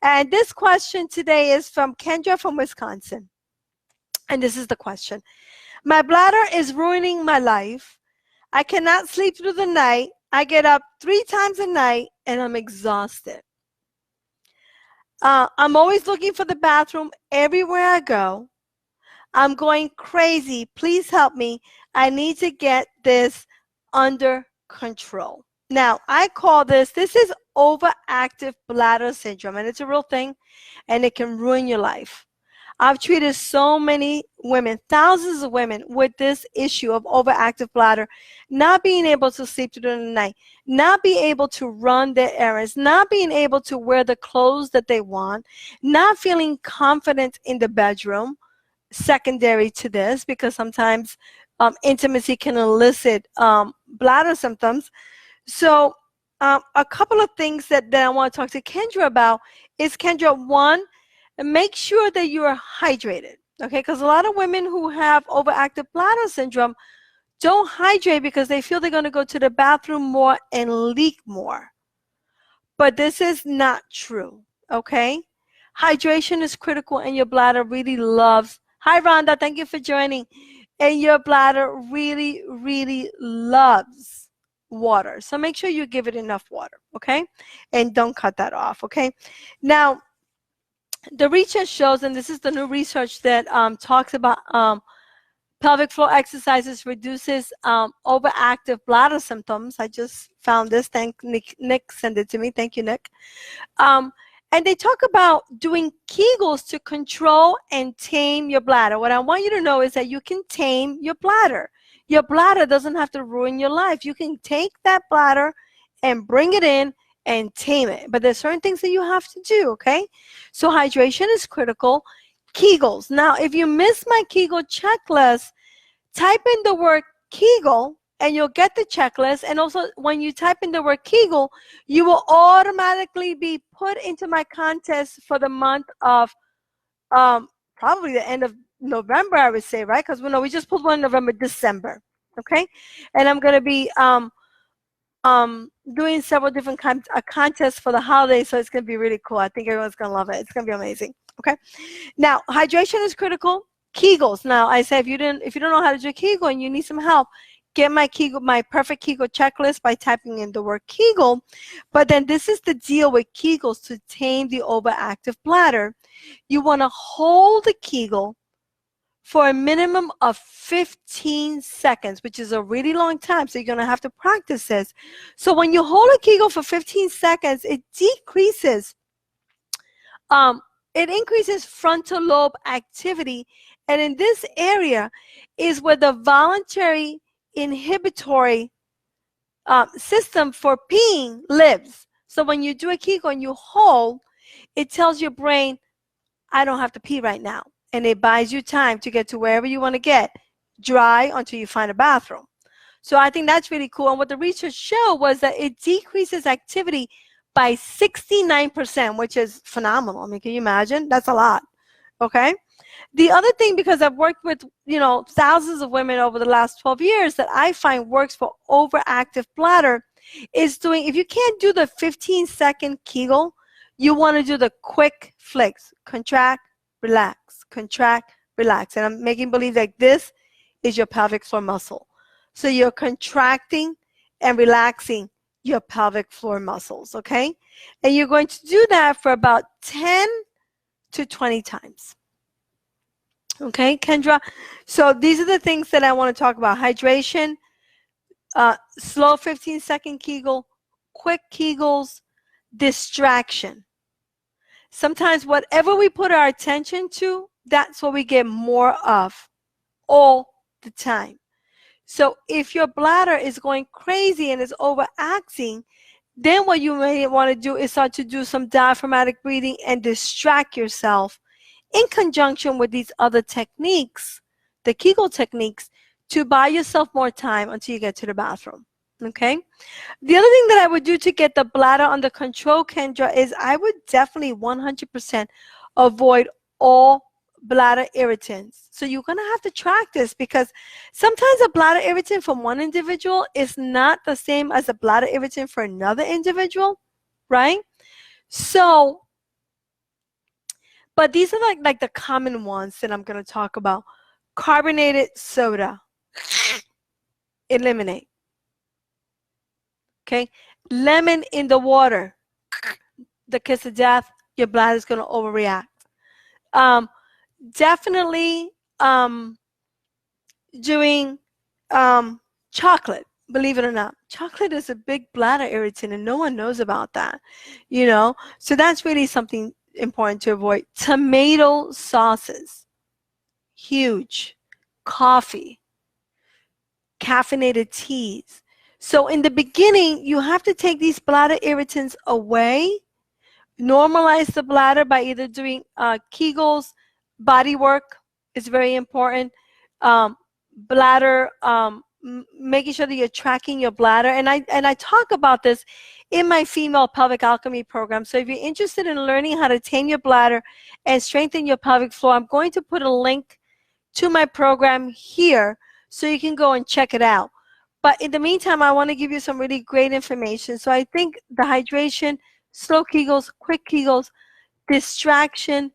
And this question today is from Kendra from Wisconsin. And this is the question. My bladder is ruining my life. I cannot sleep through the night. I get up 3 times a night and I'm exhausted. I'm always looking for the bathroom everywhere I go. I'm going crazy. Please help me. I need to get this under control. Now, I call this is overactive bladder syndrome, and it's a real thing, and it can ruin your life. I've treated so many women, thousands of women, with this issue of overactive bladder, not being able to sleep through the night, not being able to run their errands, not being able to wear the clothes that they want, not feeling confident in the bedroom, secondary to this, because sometimes intimacy can elicit bladder symptoms. So a couple of things that I want to talk to Kendra about is, Kendra, one, make sure that you are hydrated, okay? Because a lot of women who have overactive bladder syndrome don't hydrate because they feel they're going to go to the bathroom more and leak more. But this is not true, okay? Hydration is critical, and your bladder really loves. Hi, Rhonda. Thank you for joining. And your bladder really, really loves water. So make sure you give it enough water, okay? And don't cut that off, okay? Now, the research shows, and this is the new research that talks about pelvic floor exercises reduces overactive bladder symptoms. I just found this. Thank Nick. Nick sent it to me. Thank you, Nick. And they talk about doing Kegels to control and tame your bladder. What I want you to know is that you can tame your bladder. Your bladder doesn't have to ruin your life. You can take that bladder and bring it in and tame it. But there's certain things that you have to do, okay? So hydration is critical. Kegels. Now, if you miss my Kegel checklist, type in the word Kegel and you'll get the checklist. And also, when you type in the word Kegel, you will automatically be put into my contest for the month of probably the end of November, I would say, right? Because we just pulled one in November, December, okay? And I'm going to be doing several different contests for the holidays, so it's going to be really cool. I think everyone's going to love it. It's going to be amazing. Okay. Now, hydration is critical. Kegels. Now, I say if you don't know how to do Kegel and you need some help, get my perfect Kegel checklist by typing in the word Kegel. But then this is the deal with Kegels to tame the overactive bladder. You want to hold the Kegel for a minimum of 15 seconds, which is a really long time. So you're going to have to practice this. So when you hold a Kegel for 15 seconds, it decreases, it increases frontal lobe activity. And in this area is where the voluntary inhibitory system for peeing lives. So when you do a Kegel and you hold, it tells your brain, I don't have to pee right now. And it buys you time to get to wherever you want to get dry until you find a bathroom. So I think that's really cool. And what the research showed was that it decreases activity by 69%, which is phenomenal. I mean, can you imagine? That's a lot. Okay. The other thing, because I've worked with, thousands of women over the last 12 years, that I find works for overactive bladder is doing, if you can't do the 15-second Kegel, you want to do the quick flicks. Contract, relax, contract, relax. And I'm making believe that this is your pelvic floor muscle. So you're contracting and relaxing your pelvic floor muscles, okay? And you're going to do that for about 10 to 20 times. Okay, Kendra? So these are the things that I want to talk about. Hydration, slow 15-second Kegel, quick Kegels, distraction. Sometimes whatever we put our attention to, that's what we get more of all the time. So if your bladder is going crazy and is overacting, then what you may want to do is start to do some diaphragmatic breathing and distract yourself in conjunction with these other techniques, the Kegel techniques, to buy yourself more time until you get to the bathroom. Okay. The other thing that I would do to get the bladder under control, Kendra, is I would definitely 100% avoid all bladder irritants. So you're going to have to track this, because sometimes a bladder irritant from one individual is not the same as a bladder irritant for another individual, right? So But these are like the common ones that I'm going to talk about. Carbonated soda, eliminate. Okay. Lemon in the water, the kiss of death, your bladder is going to overreact. Um, Definitely doing chocolate. Believe it or not, chocolate is a big bladder irritant, and no one knows about that. So that's really something important to avoid. Tomato sauces, huge. Coffee, caffeinated teas. So in the beginning, you have to take these bladder irritants away. Normalize the bladder by either doing Kegels, body work is very important. Bladder, making sure that you're tracking your bladder. And I talk about this in my female pelvic alchemy program. So if you're interested in learning how to tame your bladder and strengthen your pelvic floor, I'm going to put a link to my program here so you can go and check it out. But in the meantime, I want to give you some really great information. So I think the hydration, slow Kegels, quick Kegels, distraction,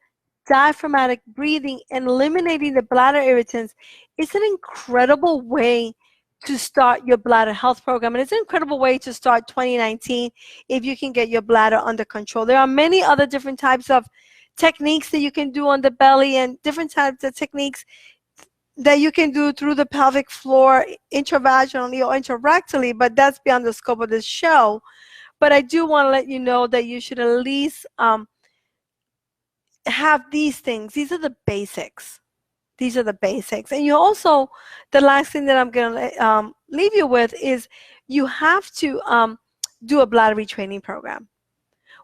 diaphragmatic breathing, and eliminating the bladder irritants is an incredible way to start your bladder health program. And it's an incredible way to start 2019 if you can get your bladder under control. There are many other different types of techniques that you can do on the belly and different types of techniques that you can do through the pelvic floor intravaginally or interrectally, but that's beyond the scope of this show. But I do want to let you know that you should at least have these things. These are the basics. These are the basics. And you also, the last thing that I'm going to leave you with is you have to do a bladder retraining program,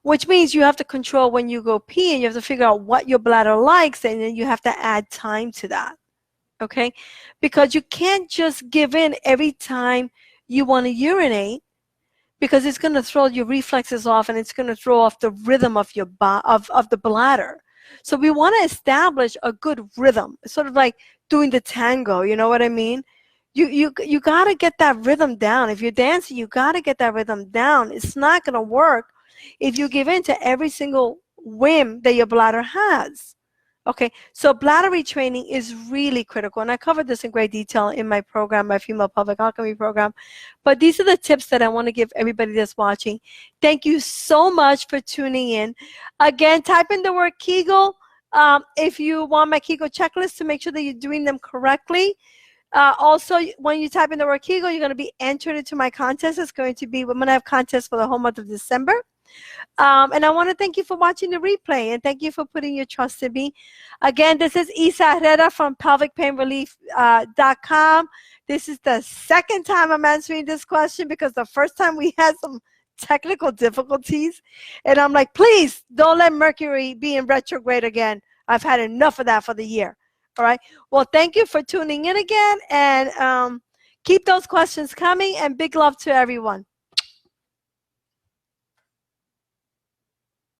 which means you have to control when you go pee, and you have to figure out what your bladder likes, and then you have to add time to that. Okay? Because you can't just give in every time you want to urinate, because it's going to throw your reflexes off, and it's going to throw off the rhythm of your of the bladder. So we want to establish a good rhythm. It's sort of like doing the tango, you know what I mean? You got to get that rhythm down. If you're dancing, you got to get that rhythm down. It's not going to work if you give in to every single whim that your bladder has. Okay, so bladder retraining is really critical, and I covered this in great detail in my program, my female pelvic alchemy program. But these are the tips that I want to give everybody that's watching. Thank you so much for tuning in. Again, type in the word Kegel if you want my Kegel checklist to make sure that you're doing them correctly. Also, when you type in the word Kegel, you're going to be entered into my contest. It's going to be, we're going to have contests for the whole month of December. And I want to thank you for watching the replay, and thank you for putting your trust in me. Again, this is Isa Herrera from pelvicpainrelief.com. This is the second time I'm answering this question, because the first time we had some technical difficulties, and I'm like, please don't let Mercury be in retrograde again. I've had enough of that for the year. All right. Well, thank you for tuning in again, and keep those questions coming, and big love to everyone.